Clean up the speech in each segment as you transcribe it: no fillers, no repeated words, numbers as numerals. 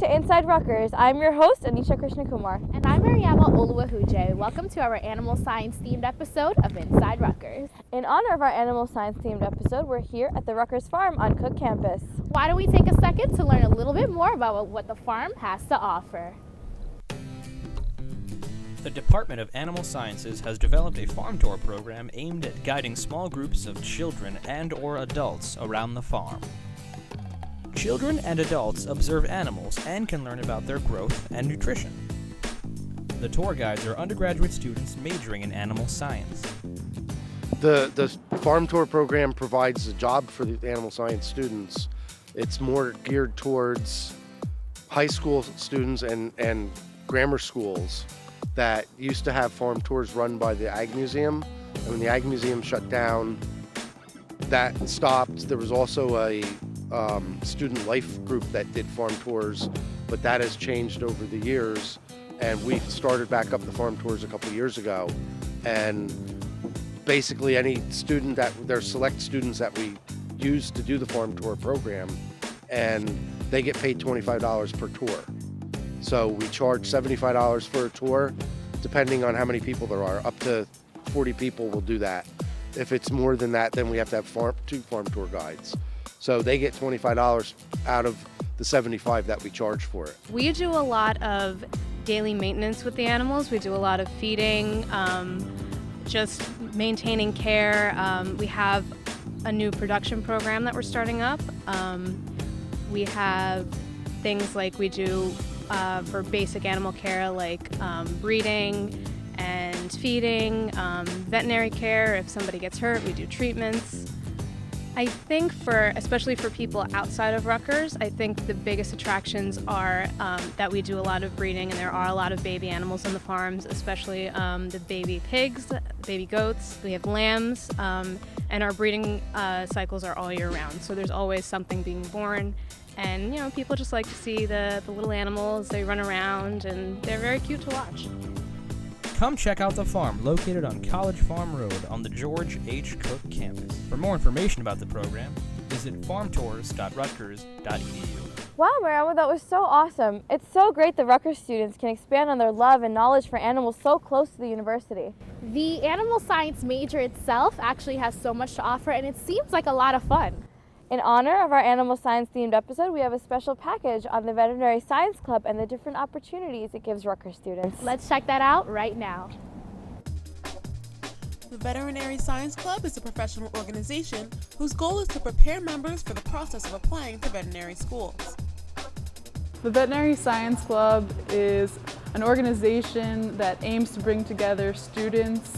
to Inside Rutgers. I'm your host, Anisha Krishnakumar. And I'm Mariama Oluwahuje. Welcome to our animal science themed episode of Inside Rutgers. In honor of our animal science themed episode, we're here at the Rutgers Farm on Cook campus. Why don't we take a second to learn a little bit more about what the farm has to offer? The Department of Animal Sciences has developed a farm tour program aimed at guiding small groups of children and/or adults around the farm. Children and adults observe animals and can learn about their growth and nutrition. The tour guides are undergraduate students majoring in animal science. The farm tour program provides a job for the animal science students. It's more geared towards high school students and grammar schools that used to have farm tours run by the Ag Museum. And when the Ag Museum shut down, that stopped. There was also a student life group that did farm tours, but that has changed over the years. And we started back up the farm tours a couple years ago. And basically any student there's select students that we use to do the farm tour program, and they get paid $25 per tour. So we charge $75 for a tour, depending on how many people there are. Up to 40 people will do that. If it's more than that, then we have to have two farm tour guides. So they get $25 out of the $75 that we charge for it. We do a lot of daily maintenance with the animals. We do a lot of feeding, just maintaining care. We have a new production program that we're starting up. We have things like we do for basic animal care, like breeding and feeding, veterinary care. If somebody gets hurt, we do treatments. I think especially for people outside of Rutgers, I think the biggest attractions are that we do a lot of breeding, and there are a lot of baby animals on the farms, especially the baby pigs, baby goats. We have lambs, and our breeding cycles are all year round. So there's always something being born, and people just like to see the little animals. They run around, and they're very cute to watch. Come check out the farm located on College Farm Road on the George H. Cook campus. For more information about the program, visit farmtours.rutgers.edu. Wow, Mariama, that was so awesome. It's so great that Rutgers students can expand on their love and knowledge for animals so close to the university. The animal science major itself actually has so much to offer, and it seems like a lot of fun. In honor of our animal science themed episode, we have a special package on the Veterinary Science Club and the different opportunities it gives Rutgers students. Let's check that out right now. The Veterinary Science Club is a professional organization whose goal is to prepare members for the process of applying to veterinary schools. The Veterinary Science Club is an organization that aims to bring together students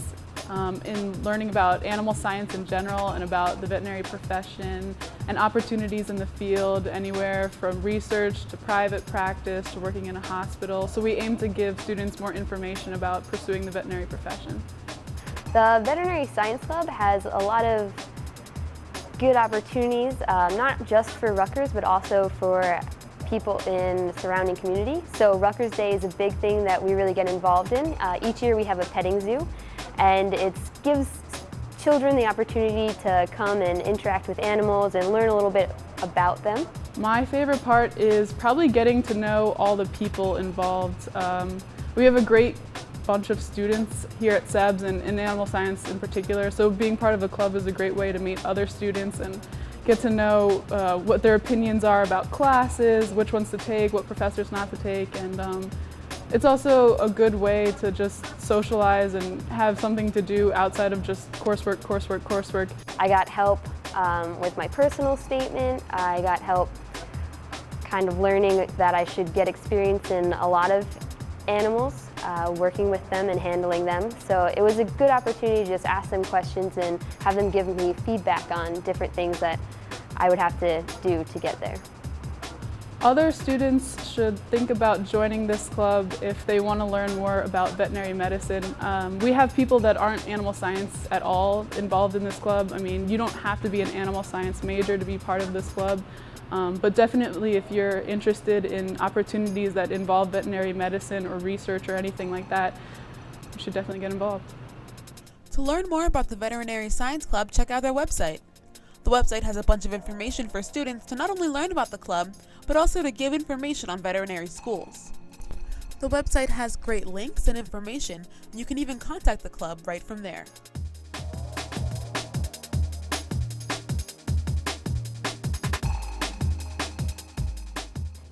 in learning about animal science in general and about the veterinary profession and opportunities in the field, anywhere from research to private practice to working in a hospital. So we aim to give students more information about pursuing the veterinary profession. The Veterinary Science Club has a lot of good opportunities, not just for Rutgers, but also for people in the surrounding community. So Rutgers Day is a big thing that we really get involved in. Each year we have a petting zoo, and it gives children the opportunity to come and interact with animals and learn a little bit about them. My favorite part is probably getting to know all the people involved. We have a great bunch of students here at SEBS and in animal science in particular, so being part of a club is a great way to meet other students and get to know what their opinions are about classes, which ones to take, what professors not to take, and it's also a good way to just socialize and have something to do outside of just coursework. I got help with my personal statement. I got help kind of learning that I should get experience in a lot of animals, working with them and handling them. So it was a good opportunity to just ask them questions and have them give me feedback on different things that I would have to do to get there. Other students should think about joining this club if they want to learn more about veterinary medicine. We have people that aren't animal science at all involved in this club. I mean, you don't have to be an animal science major to be part of this club, but definitely if you're interested in opportunities that involve veterinary medicine or research or anything like that, you should definitely get involved. To learn more about the Veterinary Science Club, check out their website. The website has a bunch of information for students to not only learn about the club, but also to give information on veterinary schools. The website has great links and information, and you can even contact the club right from there.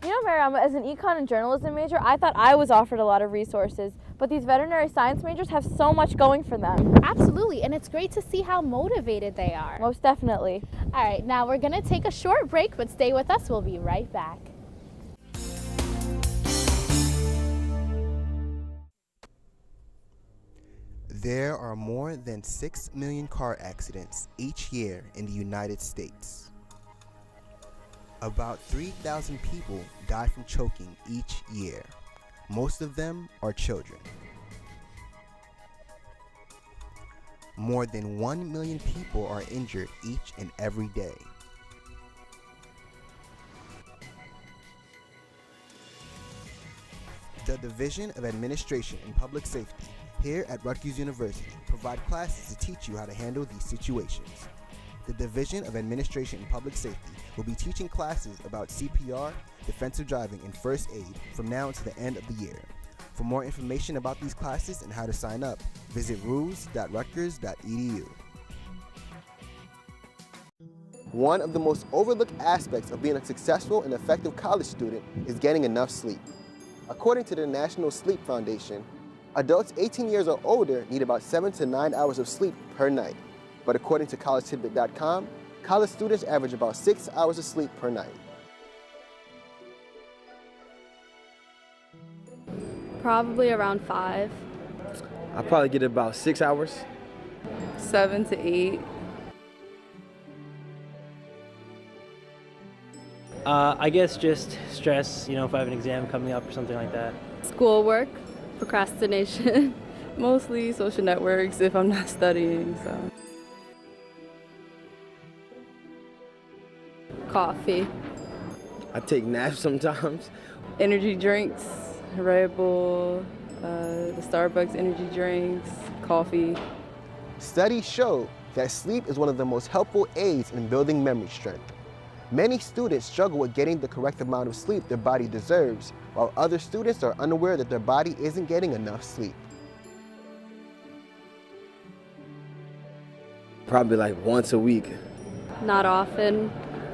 You know, Mariama, as an econ and journalism major, I thought I was offered a lot of resources, but these veterinary science majors have so much going for them. Absolutely, and it's great to see how motivated they are. Most definitely. All right, now we're going to take a short break, but stay with us. We'll be right back. There are more than 6 million car accidents each year in the United States. About 3,000 people die from choking each year. Most of them are children. More than 1 million people are injured each and every day. The Division of Administration and Public Safety here at Rutgers University provide classes to teach you how to handle these situations. The Division of Administration and Public Safety will be teaching classes about CPR, defensive driving, and first aid from now until the end of the year. For more information about these classes and how to sign up, visit rules.rutgers.edu. One of the most overlooked aspects of being a successful and effective college student is getting enough sleep. According to the National Sleep Foundation, adults 18 years or older need about 7 to 9 hours of sleep per night. But according to collegetidbit.com, college students average about 6 hours of sleep per night. Probably around 5. I probably get about 6 hours. 7 to 8. I guess just stress, if I have an exam coming up or something like that. Schoolwork, procrastination, mostly social networks if I'm not studying, so. Coffee. I take naps sometimes. Energy drinks, Red Bull, the Starbucks energy drinks, coffee. Studies show that sleep is one of the most helpful aids in building memory strength. Many students struggle with getting the correct amount of sleep their body deserves, while other students are unaware that their body isn't getting enough sleep. Probably like once a week. Not often,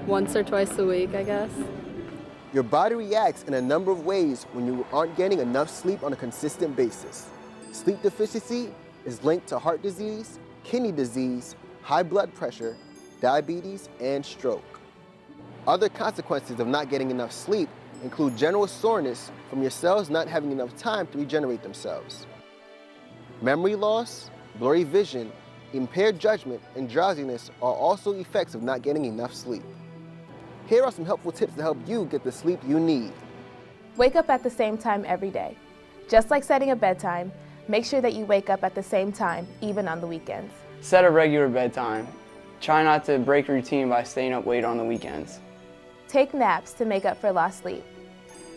once or twice a week, I guess. Your body reacts in a number of ways when you aren't getting enough sleep on a consistent basis. Sleep deficiency is linked to heart disease, kidney disease, high blood pressure, diabetes, and stroke. Other consequences of not getting enough sleep include general soreness from your cells not having enough time to regenerate themselves. Memory loss, blurry vision, impaired judgment, and drowsiness are also effects of not getting enough sleep. Here are some helpful tips to help you get the sleep you need. Wake up at the same time every day. Just like setting a bedtime, make sure that you wake up at the same time, even on the weekends. Set a regular bedtime. Try not to break routine by staying up late on the weekends. Take naps to make up for lost sleep.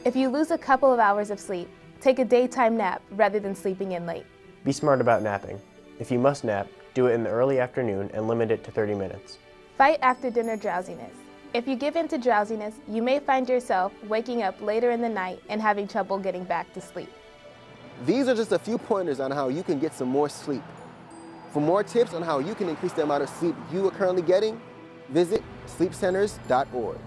If you lose a couple of hours of sleep, take a daytime nap rather than sleeping in late. Be smart about napping. If you must nap, do it in the early afternoon and limit it to 30 minutes. Fight after dinner drowsiness. If you give in to drowsiness, you may find yourself waking up later in the night and having trouble getting back to sleep. These are just a few pointers on how you can get some more sleep. For more tips on how you can increase the amount of sleep you are currently getting, visit sleepcenters.org.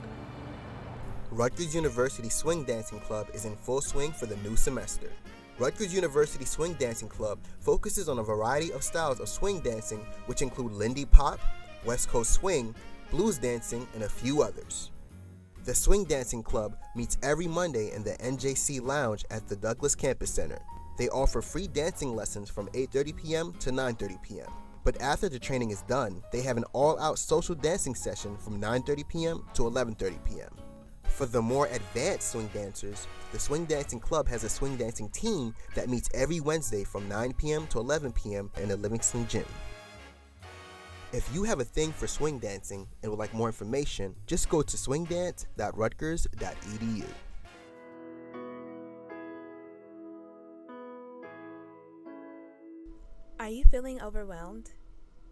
Rutgers University Swing Dancing Club is in full swing for the new semester. Rutgers University Swing Dancing Club focuses on a variety of styles of swing dancing, which include Lindy Pop, West Coast Swing, blues dancing, and a few others. The Swing Dancing Club meets every Monday in the NJC Lounge at the Douglas Campus Center. They offer free dancing lessons from 8:30 p.m. to 9:30 p.m. But after the training is done, they have an all-out social dancing session from 9:30 p.m. to 11:30 p.m. For the more advanced swing dancers, the Swing Dancing Club has a swing dancing team that meets every Wednesday from 9 p.m. to 11 p.m. in the Livingston Gym. If you have a thing for swing dancing and would like more information, just go to swingdance.rutgers.edu. Are you feeling overwhelmed,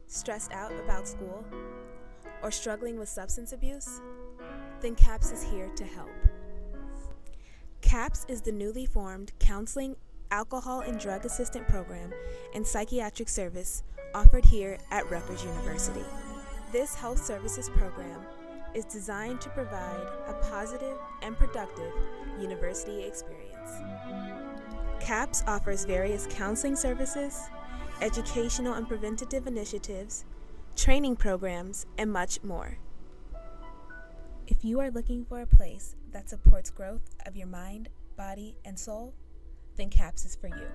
stressed out about school, or struggling with substance abuse? Then CAPS is here to help. CAPS is the newly formed Counseling, Alcohol and Drug Assistant Program and Psychiatric Service offered here at Rutgers University. This health services program is designed to provide a positive and productive university experience. CAPS offers various counseling services, educational and preventative initiatives, training programs, and much more. If you are looking for a place that supports growth of your mind, body, and soul, then CAPS is for you.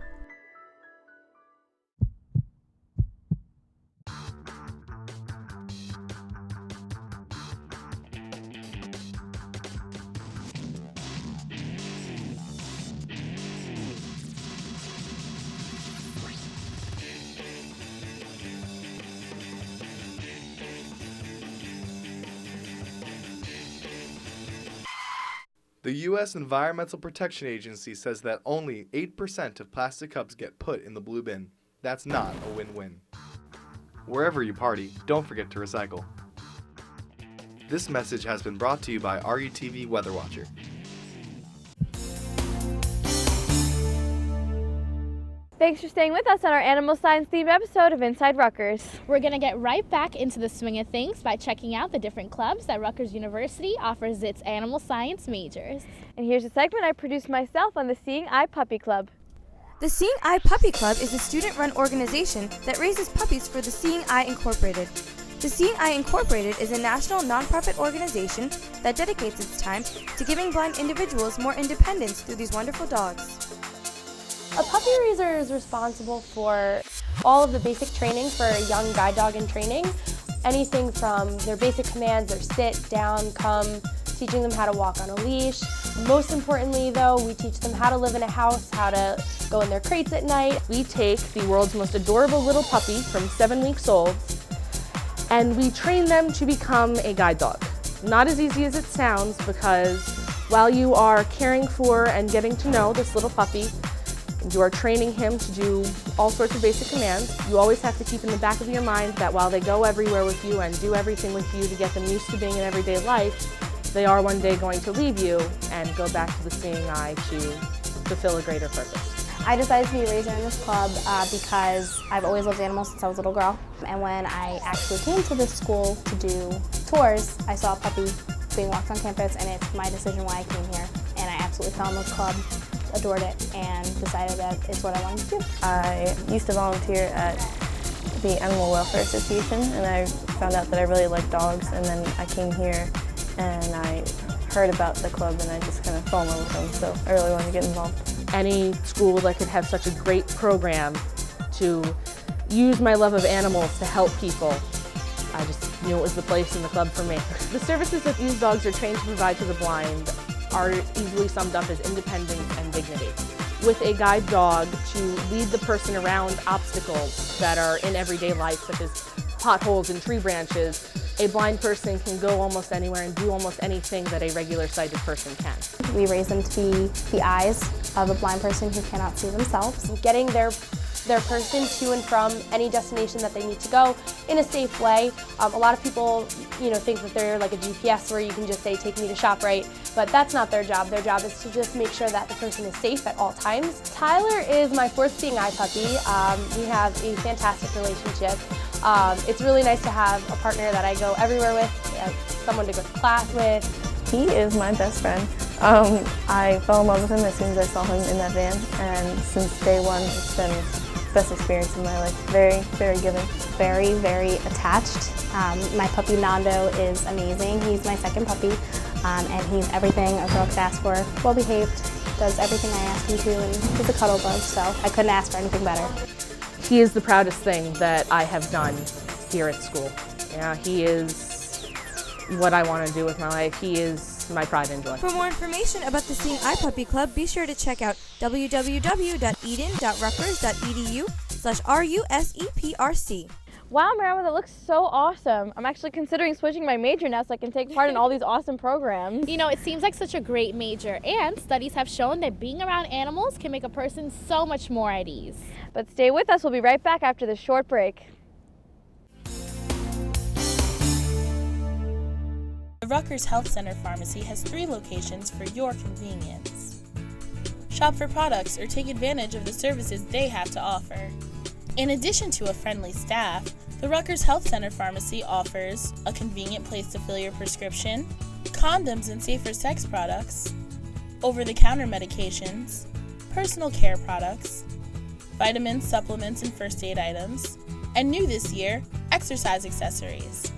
The U.S. Environmental Protection Agency says that only 8% of plastic cups get put in the blue bin. That's not a win-win. Wherever you party, don't forget to recycle. This message has been brought to you by RUTV Weather Watcher. Thanks for staying with us on our animal science themed episode of Inside Rutgers. We're going to get right back into the swing of things by checking out the different clubs that Rutgers University offers its animal science majors. And here's a segment I produced myself on the Seeing Eye Puppy Club. The Seeing Eye Puppy Club is a student-run organization that raises puppies for the Seeing Eye Incorporated. The Seeing Eye Incorporated is a national nonprofit organization that dedicates its time to giving blind individuals more independence through these wonderful dogs. A puppy raiser is responsible for all of the basic training for a young guide dog in training. Anything from their basic commands, their sit, down, come, teaching them how to walk on a leash. Most importantly though, we teach them how to live in a house, how to go in their crates at night. We take the world's most adorable little puppy from 7 weeks old and we train them to become a guide dog. Not as easy as it sounds, because while you are caring for and getting to know this little puppy, you are training him to do all sorts of basic commands. You always have to keep in the back of your mind that while they go everywhere with you and do everything with you to get them used to being in everyday life, they are one day going to leave you and go back to the Seeing Eye to fulfill a greater purpose. I decided to be a raiser in this club because I've always loved animals since I was a little girl. And when I actually came to this school to do tours, I saw a puppy being walked on campus, and it's my decision why I came here. And I absolutely fell in love with the club, adored it, and decided that it's what I wanted to do. I used to volunteer at the Animal Welfare Association, and I found out that I really liked dogs, and then I came here and I heard about the club and I just kind of fell in love with them, so I really wanted to get involved. Any school that could have such a great program to use my love of animals to help people, I just knew it was the place in the club for me. The services that these dogs are trained to provide to the blind are easily summed up as independence and dignity. With a guide dog to lead the person around obstacles that are in everyday life, such as potholes and tree branches, a blind person can go almost anywhere and do almost anything that a regular sighted person can. We raise them to be the eyes of a blind person who cannot see themselves. Getting their person to and from any destination that they need to go in a safe way. A lot of people, think that they're like a GPS where you can just say, take me to ShopRite, but that's not their job. Their job is to just make sure that the person is safe at all times. Tyler is my fourth Seeing Eye puppy. We have a fantastic relationship. It's really nice to have a partner that I go everywhere with, someone to go to class with. He is my best friend. I fell in love with him as soon as I saw him in that van, and since day one it's been the best experience in my life. Very, very giving. Very, very attached. My puppy Nando is amazing. He's my second puppy, and he's everything a girl could ask for. Well behaved, does everything I ask him to, and he's a cuddle bug, so I couldn't ask for anything better. He is the proudest thing that I have done here at school. Yeah, he is what I want to do with my life. He is my pride and joy. For more information about the Seeing Eye Puppy Club, be sure to check out www.eden.rutgers.edu/RUSEPRC. Wow, Miranda, that looks so awesome. I'm actually considering switching my major now so I can take part in all these awesome programs. It seems like such a great major, and studies have shown that being around animals can make a person so much more at ease. But stay with us, we'll be right back after this short break. The Rutgers Health Center Pharmacy has 3 locations for your convenience. shop for products, or take advantage of the services they have to offer. In addition to a friendly staff, the Rutgers Health Center Pharmacy offers a convenient place to fill your prescription, condoms and safer sex products, over-the-counter medications, personal care products, vitamins, supplements, and first aid items, and new this year, exercise accessories.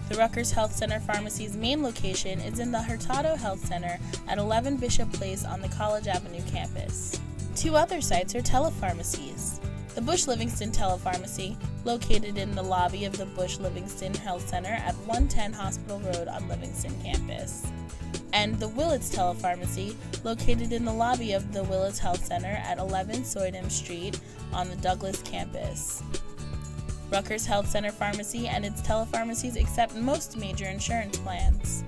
The Rutgers Health Center Pharmacy's main location is in the Hurtado Health Center at 11 Bishop Place on the College Avenue campus. Two other sites are telepharmacies. The Bush Livingston Telepharmacy, located in the lobby of the Bush Livingston Health Center at 110 Hospital Road on Livingston campus, and the Willits Telepharmacy, located in the lobby of the Willits Health Center at 11 Soydam Street on the Douglas campus. Rutgers Health Center Pharmacy and its telepharmacies accept most major insurance plans.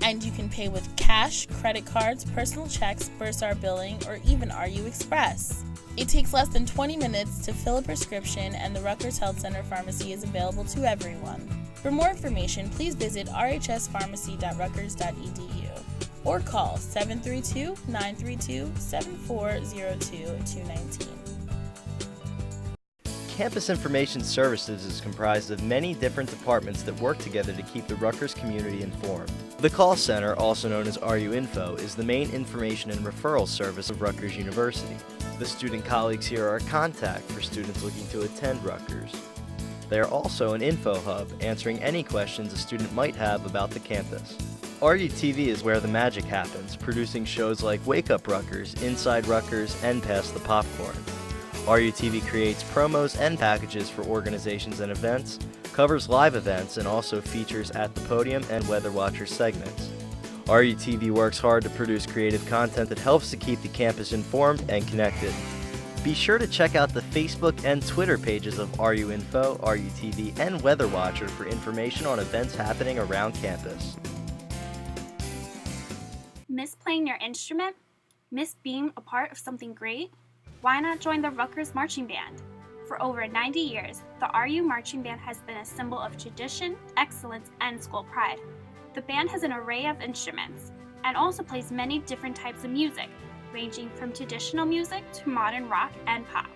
And you can pay with cash, credit cards, personal checks, Bursar billing, or even RU Express. It takes less than 20 minutes to fill a prescription, and the Rutgers Health Center Pharmacy is available to everyone. For more information, please visit rhspharmacy.rutgers.edu or call 732-932-7402-219. Campus Information Services is comprised of many different departments that work together to keep the Rutgers community informed. The call center, also known as RU Info, is the main information and referral service of Rutgers University. The student colleagues here are a contact for students looking to attend Rutgers. They are also an info hub, answering any questions a student might have about the campus. RUTV is where the magic happens, producing shows like Wake Up Rutgers, Inside Rutgers, and Pass the Popcorn. RUTV creates promos and packages for organizations and events, covers live events, and also features At the Podium and Weather Watcher segments. RUTV works hard to produce creative content that helps to keep the campus informed and connected. Be sure to check out the Facebook and Twitter pages of RU Info, RUTV, and Weather Watcher for information on events happening around campus. Miss playing your instrument? Miss being a part of something great? Why not join the Rutgers Marching Band? For over 90 years, the RU Marching Band has been a symbol of tradition, excellence, and school pride. The band has an array of instruments and also plays many different types of music, ranging from traditional music to modern rock and pop.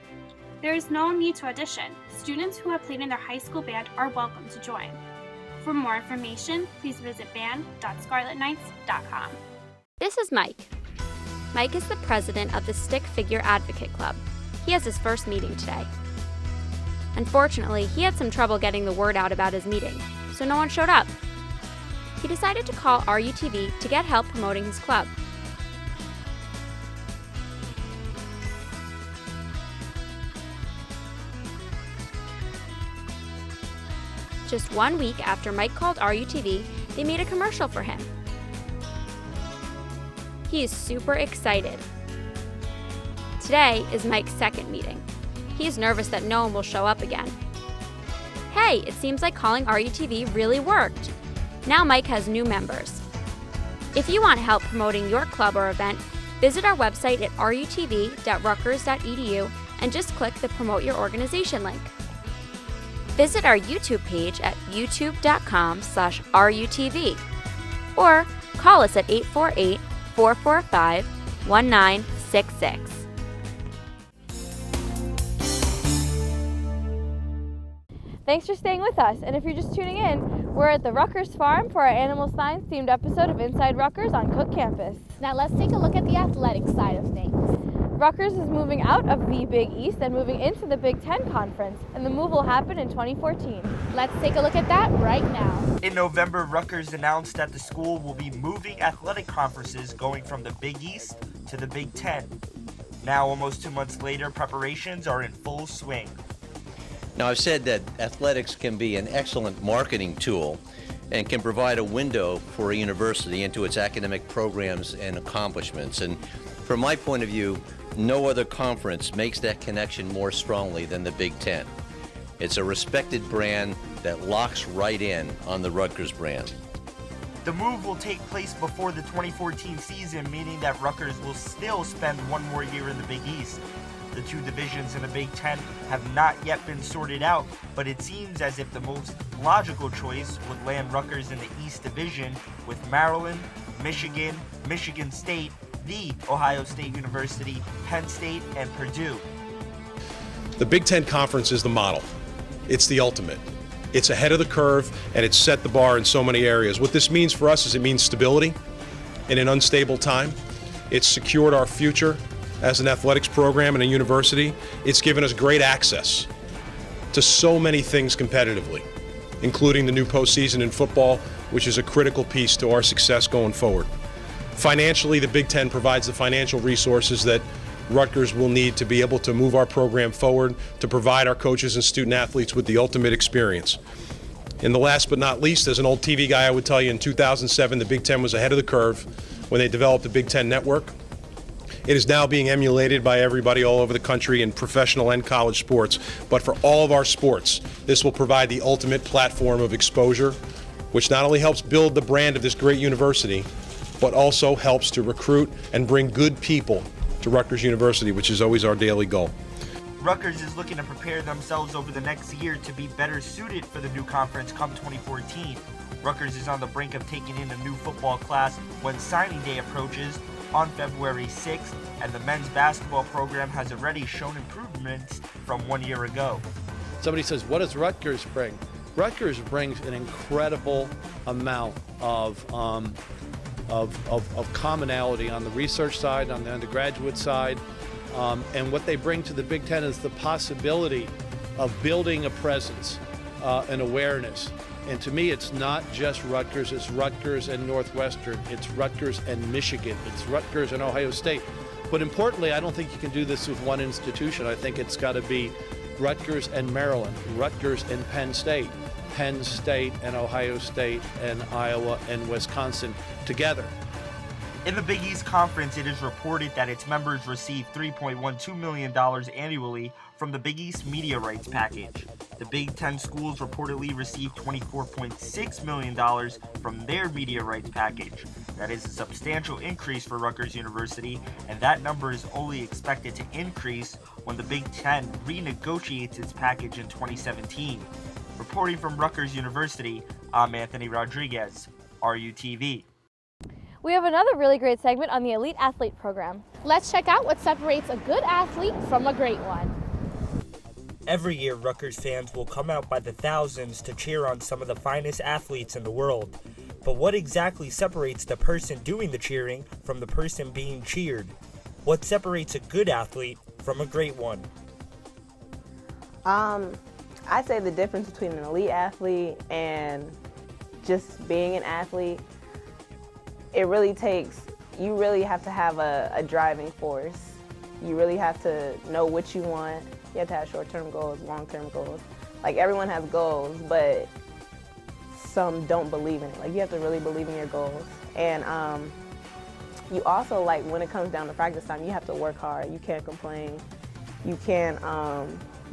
There is no need to audition. Students who have played in their high school band are welcome to join. For more information, please visit band.scarletnights.com. This is Mike. Mike is the president of the Stick Figure Advocate Club. He has his first meeting today. Unfortunately, he had some trouble getting the word out about his meeting, so no one showed up. He decided to call RUTV to get help promoting his club. Just 1 week after Mike called RUTV, they made a commercial for him. He is super excited. Today is Mike's second meeting. He is nervous that no one will show up again. Hey, it seems like calling RUTV really worked. Now Mike has new members. If you want help promoting your club or event, visit our website at rutgers.rutgers.edu and just click the Promote Your Organization link. Visit our YouTube page at youtube.com/RUTV or call us at 848-445-1966. Thanks for staying with us, and if you're just tuning in, we're at the Rutgers Farm for our animal science themed episode of Inside Rutgers on Cook Campus. Now let's take a look at the athletic side of things. Rutgers is moving out of the Big East and moving into the Big Ten Conference, and the move will happen in 2014. Let's take a look at that right now. In November, Rutgers announced that the school will be moving athletic conferences going from the Big East to the Big Ten. Now, almost 2 months later, preparations are in full swing. Now, I've said that athletics can be an excellent marketing tool and can provide a window for a university into its academic programs and accomplishments. And from my point of view, no other conference makes that connection more strongly than the Big Ten. It's a respected brand that locks right in on the Rutgers brand. The move will take place before the 2014 season, meaning that Rutgers will still spend one more year in the Big East. The two divisions in the Big Ten have not yet been sorted out, but it seems as if the most logical choice would land Rutgers in the East Division with Maryland, Michigan, Michigan State, the Ohio State University, Penn State, and Purdue. The Big Ten Conference is the model. It's the ultimate. It's ahead of the curve, and it's set the bar in so many areas. What this means for us is it means stability in an unstable time. It's secured our future as an athletics program and a university. It's given us great access to so many things competitively, including the new postseason in football, which is a critical piece to our success going forward. Financially, the Big Ten provides the financial resources that Rutgers will need to be able to move our program forward, to provide our coaches and student athletes with the ultimate experience. And the last but not least, as an old TV guy, I would tell you in 2007, the Big Ten was ahead of the curve when they developed the Big Ten Network. It is now being emulated by everybody all over the country in professional and college sports. But for all of our sports, this will provide the ultimate platform of exposure, which not only helps build the brand of this great university, but also helps to recruit and bring good people to Rutgers University, which is always our daily goal. Rutgers is looking to prepare themselves over the next year to be better suited for the new conference come 2014. Rutgers is on the brink of taking in a new football class when signing day approaches on February 6th, and the men's basketball program has already shown improvements from 1 year ago. Somebody says, what does Rutgers bring? Rutgers brings an incredible amount of commonality on the research side, on the undergraduate side, and what they bring to the Big Ten is the possibility of building a presence, an awareness. And to me, it's not just Rutgers, it's Rutgers and Northwestern, it's Rutgers and Michigan, it's Rutgers and Ohio State. But importantly, I don't think you can do this with one institution. I think it's got to be Rutgers and Maryland, Rutgers and Penn State and Ohio State and Iowa and Wisconsin together. In the Big East Conference, it is reported that its members receive $3.12 million annually from the Big East media rights package. The Big Ten schools reportedly receive $24.6 million from their media rights package. That is a substantial increase for Rutgers University, and that number is only expected to increase when the Big Ten renegotiates its package in 2017. Reporting from Rutgers University, I'm Anthony Rodriguez, RUTV. We have another really great segment on the Elite Athlete Program. Let's check out what separates a good athlete from a great one. Every year, Rutgers fans will come out by the thousands to cheer on some of the finest athletes in the world. But what exactly separates the person doing the cheering from the person being cheered? What separates a good athlete from a great one? I'd say the difference between an elite athlete and just being an athlete, it really takes, you really have to have a driving force. You really have to know what you want. You have to have short-term goals, long-term goals. Like, everyone has goals, but some don't believe in it. Like, you have to really believe in your goals. And you also, like, when it comes down to practice time, you have to work hard. You can't complain. You can't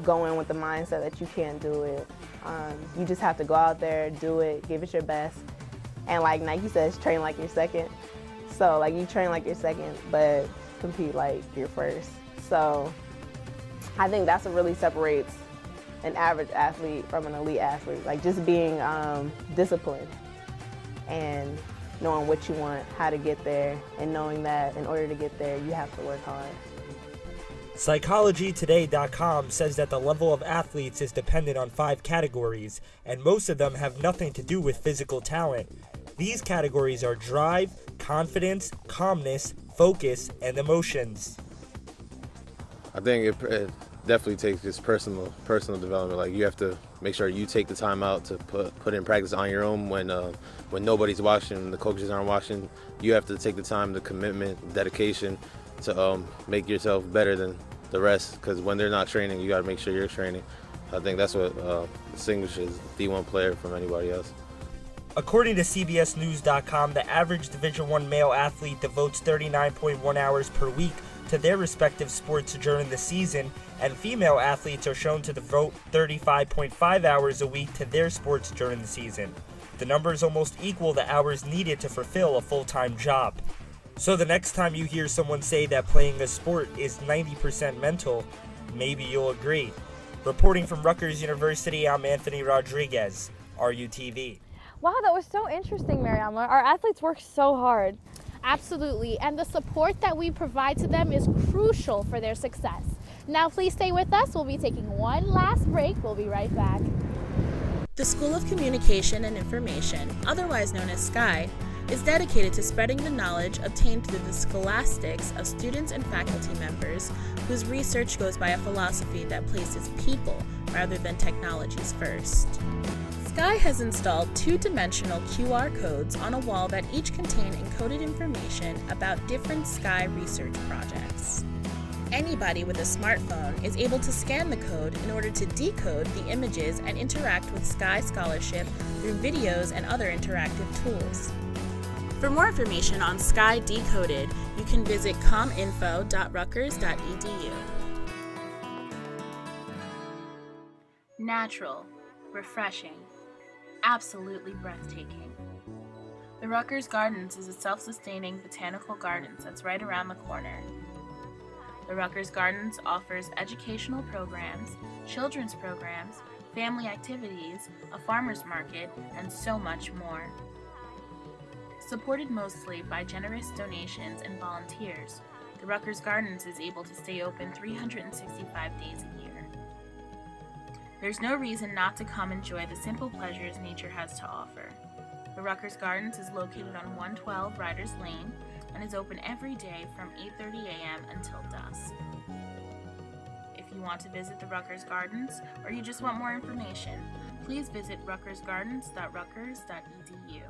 go in with the mindset that you can't do it. You just have to go out there, do it, give it your best. And like Nike says, train like you're second. So like you train like you're second, but compete like you're first. So I think that's what really separates an average athlete from an elite athlete. Like just being disciplined and knowing what you want, how to get there, and knowing that in order to get there, you have to work hard. PsychologyToday.com says that the level of athletes is dependent on 5 categories, and most of them have nothing to do with physical talent. These categories are drive, confidence, calmness, focus, and emotions. I think it definitely takes just personal development. Like, you have to make sure you take the time out to put in practice on your own when nobody's watching, the coaches aren't watching. You have to take the time, the commitment, dedication to make yourself better than the rest, because when they're not training, you got to make sure you're training. I think that's what distinguishes D1 player from anybody else. According to CBSNews.com, the average Division I male athlete devotes 39.1 hours per week to their respective sports during the season, and female athletes are shown to devote 35.5 hours a week to their sports during the season. The numbers almost equal the hours needed to fulfill a full-time job. So the next time you hear someone say that playing a sport is 90% mental, maybe you'll agree. Reporting from Rutgers University, I'm Anthony Rodriguez, RUTV. Wow, that was so interesting, Mariama. Our athletes work so hard. Absolutely, and the support that we provide to them is crucial for their success. Now please stay with us. We'll be taking one last break. We'll be right back. The School of Communication and Information, otherwise known as SCI, is dedicated to spreading the knowledge obtained through the scholastics of students and faculty members whose research goes by a philosophy that places people rather than technologies first. SCI has installed two-dimensional QR codes on a wall that each contain encoded information about different SCI research projects. Anybody with a smartphone is able to scan the code in order to decode the images and interact with SCI scholarship through videos and other interactive tools. For more information on SCI Decoded, you can visit cominfo.rutgers.edu. Natural, refreshing, absolutely breathtaking. The Rutgers Gardens is a self-sustaining botanical gardens that's right around the corner. The Rutgers Gardens offers educational programs, children's programs, family activities, a farmer's market, and so much more. Supported mostly by generous donations and volunteers, the Rutgers Gardens is able to stay open 365 days a year. There's no reason not to come enjoy the simple pleasures nature has to offer. The Rutgers Gardens is located on 112 Riders Lane and is open every day from 8:30 a.m. until dusk. If you want to visit the Rutgers Gardens or you just want more information, please visit rutgersgardens.rutgers.edu.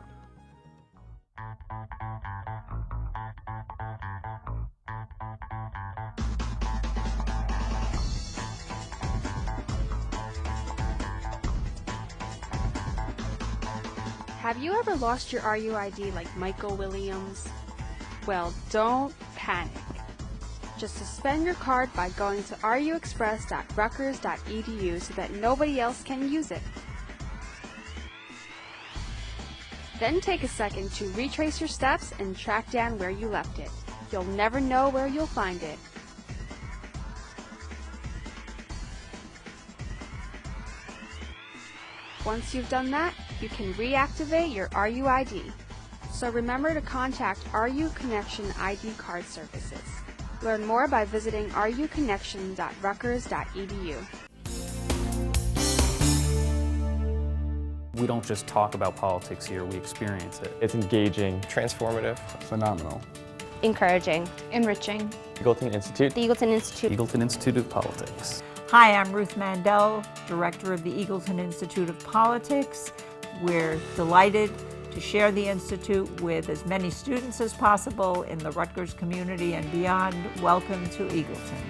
Have you ever lost your RUID like Michael Williams? Well, don't panic. Just suspend your card by going to ruexpress.rutgers.edu so that nobody else can use it. Then take a second to retrace your steps and track down where you left it. You'll never know where you'll find it. Once you've done that, you can reactivate your RUID. So remember to contact RU Connection ID Card Services. Learn more by visiting ruconnection.rutgers.edu. We don't just talk about politics here, we experience it. It's engaging, transformative, phenomenal, encouraging, enriching. Eagleton Institute. The Eagleton Institute. Eagleton Institute of Politics. Hi, I'm Ruth Mandel, Director of the Eagleton Institute of Politics. We're delighted to share the Institute with as many students as possible in the Rutgers community and beyond. Welcome to Eagleton.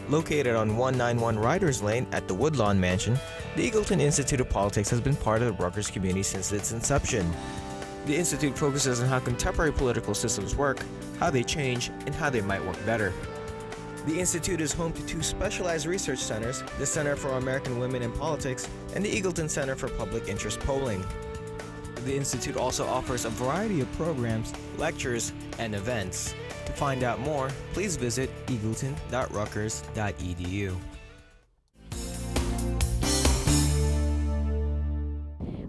Located on 191 Riders Lane at the Woodlawn Mansion, the Eagleton Institute of Politics has been part of the Rutgers community since its inception. The Institute focuses on how contemporary political systems work, how they change, and how they might work better. The Institute is home to two specialized research centers, the Center for American Women in Politics and the Eagleton Center for Public Interest Polling. The Institute also offers a variety of programs, lectures, and events. To find out more, please visit eagleton.rutgers.edu.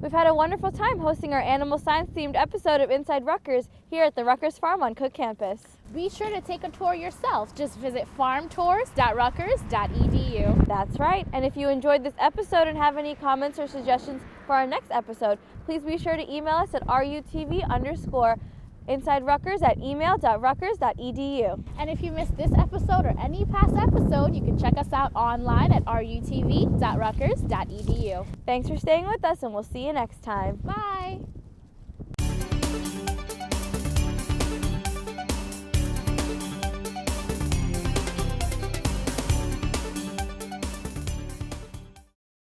We've had a wonderful time hosting our animal science themed episode of Inside Rutgers here at the Rutgers Farm on Cook campus. Be sure to take a tour yourself. Just visit farmtours.rutgers.edu. That's right. And if you enjoyed this episode and have any comments or suggestions for our next episode, please be sure to email us at rutv_InsideRutgers@email.rutgers.edu. And if you missed this episode or any past episode, you can check us out online at rutv.rutgers.edu. Thanks for staying with us, and we'll see you next time. Bye.